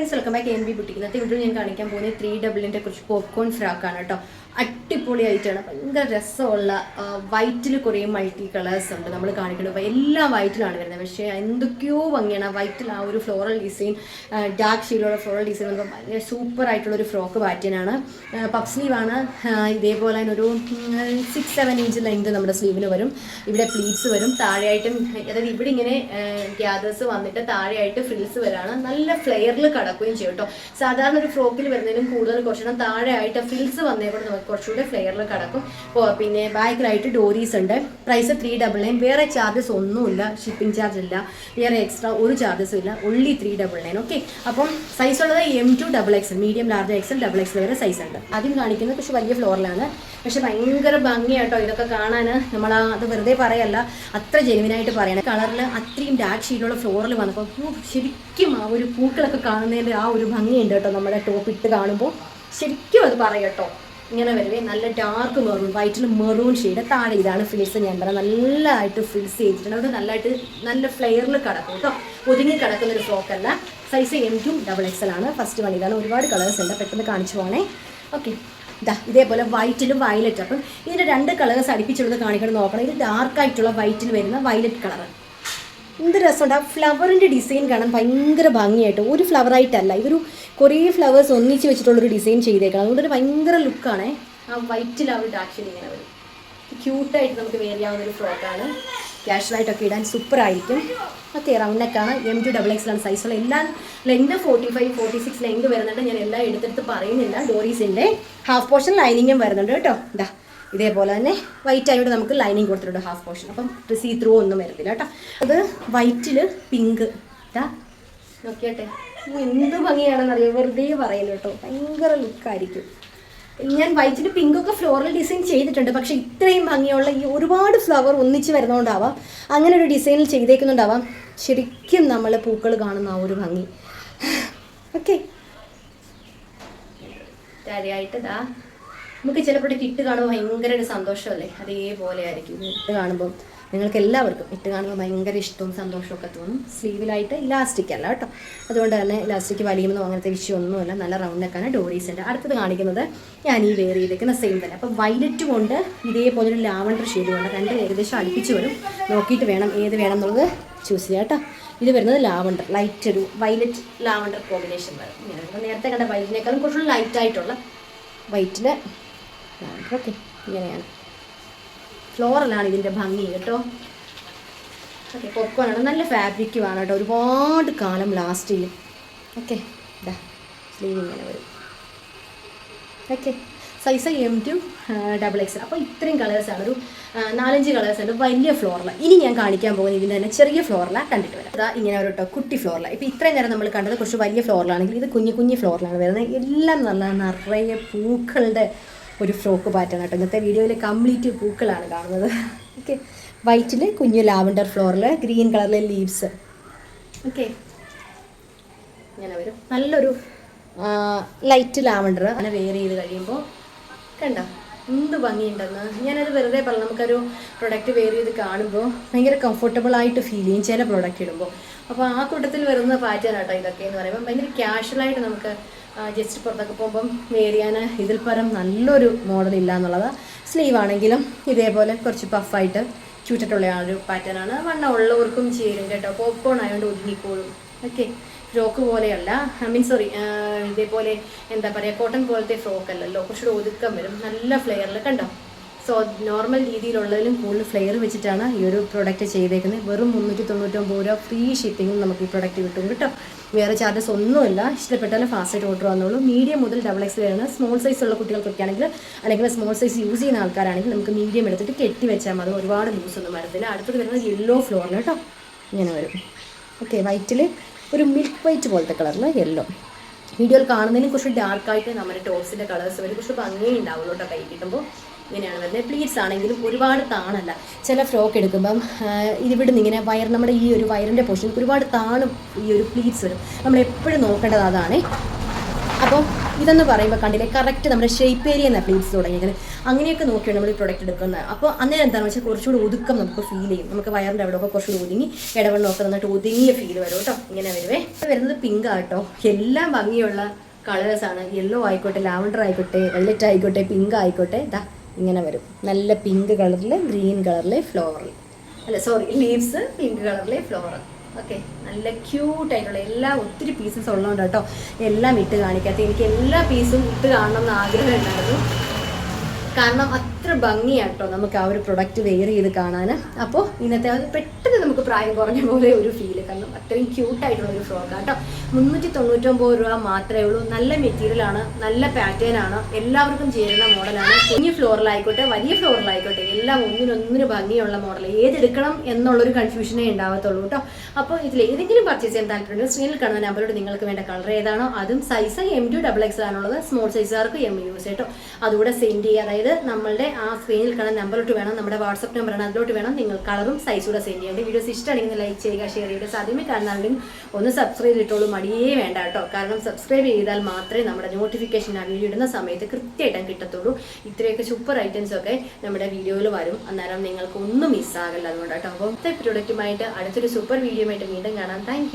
Friends, welcome back N B ബുട്ടിക്ക്. ഇന്നത്തെ video ഞാൻ കാണിക്കാൻ പോകുന്നത് 3W കുറച്ച് പോപ്കോൺ ഫ്രാക്കാണ് കേട്ടോ. അടിപൊളിയായിട്ടാണ്, ഭയങ്കര രസമുള്ള വൈറ്റിൽ കുറേ മൾട്ടി കളേഴ്സ് ഉണ്ട് നമ്മൾ കാണിക്കുന്നത്. എല്ലാം വൈറ്റിലാണ് വരുന്നത്, പക്ഷേ എന്തൊക്കെയോ ഭംഗിയാണ്. വൈറ്റിൽ ആ ഒരു ഫ്ലോറൽ ഡിസൈൻ, ഡാർക്ക് ഷെയ്ഡിലുള്ള ഫ്ലോറൽ ഡിസൈൻ നമുക്ക് ഭയങ്കര സൂപ്പർ ആയിട്ടുള്ളൊരു ഫ്രോക്ക് പാറ്റേണാണ്. പഫ് സ്ലീവാണ്. ഇതേപോലെ തന്നെ ഒരു 6-7 ഇഞ്ച് ലെങ്ത് നമ്മുടെ സ്ലീവിന് വരും. ഇവിടെ പ്ലീറ്റ്സ് വരും. താഴെയായിട്ടും, അതായത് ഇവിടെ ഇങ്ങനെ ഗ്യാദേഴ്സ് വന്നിട്ട് താഴെയായിട്ട് ഫ്രിൽസ് വരാണ്. നല്ല ഫ്ലെയറിൽ കടക്കുകയും ചെയ്യും കേട്ടോ. സാധാരണ ഒരു ഫ്രോക്കിൽ വരുന്നതിനും കൂടുതൽ കുറച്ച് താഴെയായിട്ട് ഫ്രിൽസ് വന്നേക്കൊണ്ട് നമുക്ക് കുറച്ചുകൂടെ ഫ്ലെയറിൽ കടക്കും. പിന്നെ ബാക്കിലായിട്ട് ഡോരീസ് ഉണ്ട്. പ്രൈസ് 399. വേറെ ചാർജസ് ഒന്നുമില്ല, ഷിപ്പിംഗ് ചാർജ് ഇല്ല, വേറെ എക്സ്ട്രാ ഒരു ചാർജസും ഇല്ല, only 399. ഓക്കെ, അപ്പം സൈസ് ഉള്ളത് M2 XXL, medium, large, XL, XXL വരെ സൈസ് ഉണ്ട്. ആദ്യം കാണിക്കുന്നത് പക്ഷെ വലിയ ഫ്ലോറിലാണ്, പക്ഷെ ഭയങ്കര ഭംഗിയാട്ടോ ഇതൊക്കെ കാണാൻ. നമ്മൾ അത് വെറുതെ പറയല്ല, അത്ര ജെനുവിനായിട്ട് പറയണം. കളറിൽ അത്രയും ഡാർക്ക് ഷെയ്ഡിലുള്ള ഫ്ലോറിൽ വന്നപ്പോൾ ശരിക്കും ആ ഒരു പൂക്കളൊക്കെ കാണുന്നതിൻ്റെ ആ ഒരു ഭംഗിയുണ്ട് കേട്ടോ. നമ്മുടെ ടോപ്പ് ഇട്ട് കാണുമ്പോൾ ശരിക്കും അത് പറയട്ടോ. ഇങ്ങനെ വരുവേ, നല്ല ഡാർക്ക് മെറൂൺ, വൈറ്റിൽ മെറൂൺ ഷെയ്ഡ്. താഴെ ഇതാണ് ഫ്രിൽസ്. ഞാൻ പറയാം, നല്ലതായിട്ട് ഫ്രിൽസ് ചെയ്തിട്ടുണ്ട്. അവിടെ നല്ലതായിട്ട് നല്ല ഫ്ലെയറിൽ കിടക്കും കേട്ടോ. ഒതുങ്ങി കിടക്കുന്നൊരു ഫ്രോക്കല്ല. സൈസ് M2 XXL ആണ്. ഫസ്റ്റ് വൺ ഇതാണ്. ഒരുപാട് കളേഴ്സ് ഉണ്ട്, പെട്ടെന്ന് കാണിച്ചു പോകണേ. ഓക്കെ, ഇതേപോലെ വൈറ്റിലും വയലറ്റ്. അപ്പം ഇതിൻ്റെ 2 കളേഴ്സ് അടുപ്പിച്ചുള്ളത് കാണിക്കണം നോക്കണം. ഇത് ഡാർക്കായിട്ടുള്ള വൈറ്റിൽ വരുന്ന വയലറ്റ് കളർ. എന്ത് രസമുണ്ട് ആ ഫ്ലവറിൻ്റെ ഡിസൈൻ കാണാൻ, ഭയങ്കര ഭംഗിയായിട്ട്. ഒരു ഫ്ലവറായിട്ടല്ല, ഇതൊരു കുറേ ഫ്ലവേഴ്സ് ഒന്നിച്ച് വെച്ചിട്ടുള്ളൊരു ഡിസൈൻ ചെയ്തേക്കണം. അതുകൊണ്ടൊരു ഭയങ്കര ലുക്കാണ്. ആ വൈറ്റിൽ ആ ഒരു ഡാർക്ക് ഷെയ്ഡ് ഇങ്ങനെ വരും. ക്യൂട്ടായിട്ട് നമുക്ക് വെയർ ചെയ്യാവുന്നൊരു ഫ്രോക്കാണ്. ക്യാഷ്വലായിട്ടൊക്കെ ഇടാൻ സൂപ്പറായിരിക്കും. ഓക്കെ, റൗണ്ട് നെക്കാണ്. M2 XXL ആണ് സൈസുള്ള. എല്ലാം ലെങ്ത് 45-46 ലെങ്ത് വരുന്നുണ്ട്. ഞാൻ എല്ലാം എടുത്തെടുത്ത് പറയുന്നില്ല. ഡോറീസിൻ്റെ ഹാഫ് പോർഷൻ ലൈനിങ്ങും വരുന്നുണ്ട് കേട്ടോ. ഇതേപോലെ തന്നെ വൈറ്റ് ആയിട്ട് നമുക്ക് ലൈനിങ് കൊടുത്തിട്ടുണ്ട് ഹാഫ് പോർഷൻ. അപ്പം സീ ത്രൂ ഒന്നും വരുന്നില്ല കേട്ടോ. അത് വൈറ്റിൽ പിങ്ക്. നോക്കിയാട്ടെ, എന്ത് ഭംഗിയാണെന്നറിയോ, വെറുതെ പറയുന്നു കേട്ടോ. ഭയങ്കര ലുക്കായിരിക്കും. ഞാൻ വൈറ്റിൽ പിങ്കൊക്കെ ഫ്ലോറൽ ഡിസൈൻ ചെയ്തിട്ടുണ്ട്, പക്ഷേ ഇത്രയും ഭംഗിയുള്ള ഈ ഒരുപാട് ഫ്ലവർ ഒന്നിച്ച് വരുന്നതുകൊണ്ടാവാം, അങ്ങനെ ഒരു ഡിസൈനിൽ ചെയ്തേക്കുന്നുണ്ടാവാം ശരിക്കും നമ്മൾ പൂക്കൾ കാണുന്ന ആ ഒരു ഭംഗി. ഓക്കെ, കാര്യമായിട്ട് നമുക്ക് ചിലപ്പോൾ ഇട്ട് കാണുമ്പോൾ ഭയങ്കര ഒരു സന്തോഷമല്ലേ, അതേപോലെ ആയിരിക്കും ഇട്ട് കാണുമ്പം. നിങ്ങൾക്ക് എല്ലാവർക്കും ഇട്ട് കാണുമ്പോൾ ഭയങ്കര ഇഷ്ടവും സന്തോഷമൊക്കെ തോന്നും. സ്ലീവിലായിട്ട് ഇലാസ്റ്റിക് അല്ല കേട്ടോ, അതുകൊണ്ട് തന്നെ ഇലാസ്റ്റിക് വലിയുമെന്നോ അങ്ങനത്തെ വിഷയമൊന്നുമില്ല. നല്ല റൗണ്ടൊക്കെയാണ്. ഡോറീസിൻ്റെ അടുത്തത് കാണിക്കുന്നത് ഞാൻ ഈ വെയർ ചെയ്തേക്കുന്ന സെയിം തന്നെ. അപ്പം വയലറ്റ് കൊണ്ട് ഇതേപോലെ ഒരു ലാവണ്ടർ ഷെയ്ഡ് കൊണ്ട് 2 ഏകദേശം അടുപ്പിച്ച് വരും. നോക്കിയിട്ട് വേണം ഏത് വേണം എന്നുള്ളത് ചൂസ് ചെയ്യാം കേട്ടോ. ഇത് വരുന്നത് ലാവണ്ടർ, ലൈറ്റ് ഒരു വയലറ്റ് ലാവണ്ടർ കോമ്പിനേഷൻ വരും. ഇങ്ങനെ അപ്പം നേരത്തെ കണ്ട വയലറ്റിനേക്കാളും കുറച്ചുകൂടി ലൈറ്റായിട്ടുള്ള വൈറ്റിൽ. ഓക്കെ, ഇങ്ങനെയാണ്. ഫ്ലോറലാണ് ഇതിൻ്റെ ഭംഗി കേട്ടോ. ഓക്കെ, പോപ്കോണാണ്. നല്ല ഫാബ്രിക്കുമാണ് കേട്ടോ, ഒരുപാട് കാലം ലാസ്റ്റ് ചെയ്യും. ഓക്കെ, സ്ലീവ് ഇങ്ങനെ വരും. Okay, size M2 XXL. അപ്പോൾ ഇത്രയും കളേഴ്സാണ്, ഒരു 4-5 കളേഴ്സ് ഉണ്ട് വലിയ ഫ്ലോറിൽ. ഇനി ഞാൻ കാണിക്കാൻ പോകുന്നത് ഇതിൻ്റെ തന്നെ ചെറിയ ഫ്ലോറിലാണ്. കണ്ടിട്ട് വരാം. അതാ ഇങ്ങനെ ഒരു കേട്ടോ കുട്ടി ഫ്ലോറിലാണ്. ഇപ്പോൾ ഇത്രയും നേരം നമ്മൾ കണ്ടത് കുറച്ച് വലിയ ഫ്ലോറിലാണെങ്കിൽ ഇത് കുഞ്ഞു ഫ്ലോറിലാണ് വരുന്നത്. എല്ലാം നല്ല നിറയെ പൂക്കളുടെ ഒരു ഫ്രോക്ക് പാറ്റേൺ കേട്ടോ. ഇന്നത്തെ വീഡിയോയിൽ കംപ്ലീറ്റ് പൂക്കളാണ് കാണുന്നത്. ഓക്കെ, വൈറ്റിൽ കുഞ്ഞു ലാവണ്ടർ ഫ്ലോറിൽ ഗ്രീൻ കളറിലെ ലീവ്സ്. ഓക്കെ, ഇങ്ങനെ വരും. നല്ലൊരു ലൈറ്റ് ലാവണ്ടർ അങ്ങനെ വെയർ ചെയ്ത് കഴിയുമ്പോൾ കണ്ടോ എന്ത് ഭംഗിയുണ്ടെന്ന്. ഞാനത് വെറുതെ പറഞ്ഞു, നമുക്കൊരു പ്രൊഡക്റ്റ് വെയർ ചെയ്ത് കാണുമ്പോൾ ഭയങ്കര കംഫർട്ടബിളായിട്ട് ഫീൽ ചെയ്യും ചില പ്രൊഡക്റ്റ് ഇടുമ്പോൾ. അപ്പോൾ ആ കൂട്ടത്തിൽ വരുന്ന പാറ്റേൺ കേട്ടോ ഇതൊക്കെ എന്ന് പറയുമ്പോൾ ഭയങ്കര ക്യാഷ്വലായിട്ട് നമുക്ക് ജസ്റ്റ് പുറത്തൊക്കെ പോകുമ്പം വെയർ ചെയ്യാൻ ഇതിൽ പരം നല്ലൊരു മോഡലില്ല എന്നുള്ളത്. സ്ലീവ് ആണെങ്കിലും ഇതേപോലെ കുറച്ച് പഫായിട്ട് ചൂട്ടിട്ടുള്ള ആ ഒരു പാറ്റേണാണ്. വണ്ണം ഉള്ളവർക്കും ചേരും കേട്ടോ. പോപ്കോൺ ആയതുകൊണ്ട് ഒതുങ്ങിക്കോളും. ഓക്കെ, ഫ്രോക്ക് പോലെയല്ല, സോറി, ഇതേപോലെ എന്താ പറയുക, കോട്ടൺ പോലത്തെ ഫ്രോക്ക് അല്ലല്ലോ, കുറച്ചുകൂടെ ഒതുക്കം വരും. നല്ല ഫ്ലെയറിൽ കണ്ടോ. സോ നോർമൽ രീതിയിലുള്ളതിലും കൂടുതൽ ഫ്ലെയർ വെച്ചിട്ടാണ് ഈ ഒരു പ്രൊഡക്റ്റ് ചെയ്തേക്കുന്നത്. വെറും 399 രൂപ ഫ്രീ ഷിപ്പിങ്ങും നമുക്ക് ഈ പ്രൊഡക്റ്റ് കിട്ടും കേട്ടോ. വേറെ ചാർജസ് ഒന്നുമില്ല. ഇഷ്ടപ്പെട്ടാലും ഫാസ്റ്റായിട്ട് ഓർഡർ വന്നോളൂ. മീഡിയം മുതൽ XXL വരുന്ന സ്മോൾ സൈസ് ഉള്ള കുട്ടികൾക്കൊക്കെ ആണെങ്കിൽ, അല്ലെങ്കിൽ സ്മോൾ സൈസ് യൂസ് ചെയ്യുന്ന ആൾക്കാരാണെങ്കിൽ നമുക്ക് മീഡിയം എടുത്തിട്ട് കെട്ടി വെച്ചാൽ മതി. ഒരുപാട് ലൂസൊന്നും വരത്തില്ല. അടുത്തത് വരുന്നത് യെല്ലോ ഫ്ലോറിൽ കേട്ടോ. ഇങ്ങനെ വരും. ഓക്കെ, വൈറ്റിൽ ഒരു മിൽക്ക് വൈറ്റ് പോലത്തെ കളറിൽ യെല്ലോ. വീഡിയോയിൽ കാണുന്നതിനും കുറച്ച് ഡാർക്കായിട്ട് നമ്മുടെ ടോപ്സിൻ്റെ കളേഴ്സ് വരും. കുറച്ച് ഭംഗി ഉണ്ടാവുള്ളൂ കേട്ടോ കൈ കിട്ടുമ്പോൾ. ഇങ്ങനെയാണ് വരുന്നത്. പ്ലീറ്റ്സ് ആണെങ്കിലും ഒരുപാട് താണല്ല. ചില ഫ്രോക്ക് എടുക്കുമ്പം ഇതിവിടുന്ന് ഇങ്ങനെ നമ്മുടെ ഈ ഒരു വയറിൻ്റെ പോർഷൻ ഒരുപാട് താണും ഈ ഒരു പ്ലീറ്റ്സ് വരും. നമ്മൾ എപ്പോഴും നോക്കേണ്ടത് അതാണ്. അപ്പോൾ ഇതെന്ന് പറയുമ്പോൾ കണ്ടില്ലേ കറക്റ്റ് നമ്മുടെ ഷേപ്പ് ഏരിയ എന്ന പ്ലീറ്റ്സ് തുടങ്ങിയത് അങ്ങനെയൊക്കെ നോക്കിയാണ് നമ്മൾ ഈ പ്രൊഡക്റ്റ് എടുക്കുന്നത്. അപ്പോൾ അന്നേരം എന്താണെന്ന് വെച്ചാൽ കുറച്ചുകൂടി ഒതുക്കം നമുക്ക് ഫീൽ ചെയ്യും. നമുക്ക് വയറിൻ്റെ അവിടെയൊക്കെ കുറച്ചുകൂടി ഒതുങ്ങി ഇടവെണ്ണമൊക്കെ നന്നായിട്ട് ഒതുങ്ങിയ ഫീൽ വരും കേട്ടോ. ഇങ്ങനെ വരുവേ. വരുന്നത് പിങ്ക് ആട്ടോ. എല്ലാം ഭംഗിയുള്ള കളേഴ്സാണ്. യെല്ലോ ആയിക്കോട്ടെ, ലാവൻഡർ ആയിക്കോട്ടെ, വയലറ്റ് ആയിക്കോട്ടെ, പിങ്ക് ആയിക്കോട്ടെ, ഇതാ ഇങ്ങനെ വരും. നല്ല പിങ്ക് കളറിൽ, ഗ്രീൻ കളറിലെ ഫ്ലോറൽ, അല്ല സോറി ലീവ്സ്, പിങ്ക് കളറിലെ ഫ്ലോറൽ. ഓക്കെ, നല്ല ക്യൂട്ടായിട്ടുള്ള ഒത്തിരി പീസസ് ഉള്ളതുകൊണ്ട് കേട്ടോ എല്ലാം ഇട്ട് കാണിക്കാത്ത. എനിക്ക് എല്ലാ പീസും ഇട്ട് കാണണം എന്ന് ആഗ്രഹം ഉണ്ടായിരുന്നു. കാരണം അത്ര ഭംഗിയാട്ടോ നമുക്ക് ആ ഒരു പ്രൊഡക്റ്റ് വെയർ ചെയ്ത് കാണാൻ. അപ്പോൾ ഇന്നത്തെ അത് പെട്ടെന്ന് നമുക്ക് പ്രായം കുറഞ്ഞ പോലെ ഒരു ഫീല്. കാരണം അത്രയും ക്യൂട്ടായിട്ടുള്ളൊരു ഫ്രോക്കാണ് കേട്ടോ. 399 രൂപ മാത്രമേ ഉള്ളൂ. നല്ല മെറ്റീരിയലാണ്, നല്ല പാറ്റേൺ ആണ്, എല്ലാവർക്കും ചേരുന്ന മോഡലാണ്. കുഞ്ഞു ഫ്ലോറലായിക്കോട്ടെ, വലിയ ഫ്ലോറലായിക്കോട്ടെ, എല്ലാം ഒന്നിനൊന്നിന് ഭംഗിയുള്ള മോഡൽ. ഏതെടുക്കണം എന്നുള്ളൊരു കൺഫ്യൂഷനേ ഉണ്ടാവത്തുള്ളൂ കേട്ടോ. അപ്പോൾ ഇതിൽ ഏതെങ്കിലും പർച്ചേസ് ചെയ്യാൻ താല്പര്യമുണ്ട് സ്ക്രീനിൽ കാണുന്ന നമ്പറോട് നിങ്ങൾക്ക് വേണ്ട കളർ ഏതാണോ അതും സൈസ് M2 XXL ആണുള്ളത്. സ്മോൾ സൈസുകാർക്ക് M യൂസ് കേട്ടോ. അതുകൂടെ സെൻഡ് ചെയ്യുക. അതായത് നമ്മളുടെ ആ സ്ക്രീനിൽ കാണുന്ന നമ്പറിലോട്ട് വേണം, നമ്മുടെ വാട്സപ്പ് നമ്പറാണ്, അതിലോട്ട് വേണം നിങ്ങൾ കളറും സൈസും കൂടെ സെൻഡ് ചെയ്യേണ്ടത്. വീഡിയോസ് ഇഷ്ടമാണെങ്കിൽ ലൈക്ക് ചെയ്യുക, ഷെയർ ചെയ്യുക. ആദ്യമേ കാണുന്നവരും ഒന്ന് സബ്സ്ക്രൈബ് ചെയ്തിട്ടോളൂ, മടിയേ വേണ്ട കേട്ടോ. കാരണം സബ്സ്ക്രൈബ് ചെയ്താൽ മാത്രമേ നമ്മുടെ നോട്ടിഫിക്കേഷൻ ആ വീഡിയോ ഇടുന്ന സമയത്ത് കൃത്യമായിട്ടും കിട്ടത്തുള്ളൂ. ഇത്രയൊക്കെ സൂപ്പർ ഐറ്റംസ് ഒക്കെ നമ്മുടെ വീഡിയോയിൽ വരും. അന്നേരം നിങ്ങൾക്ക് ഒന്നും മിസ്സാകില്ല. അതുകൊണ്ട് കേട്ടോ. അപ്പോൾ പ്രൊഡക്റ്റുമായിട്ട് അടുത്തൊരു സൂപ്പർ വീഡിയോ ആയിട്ട് വീണ്ടും കാണാം. താങ്ക്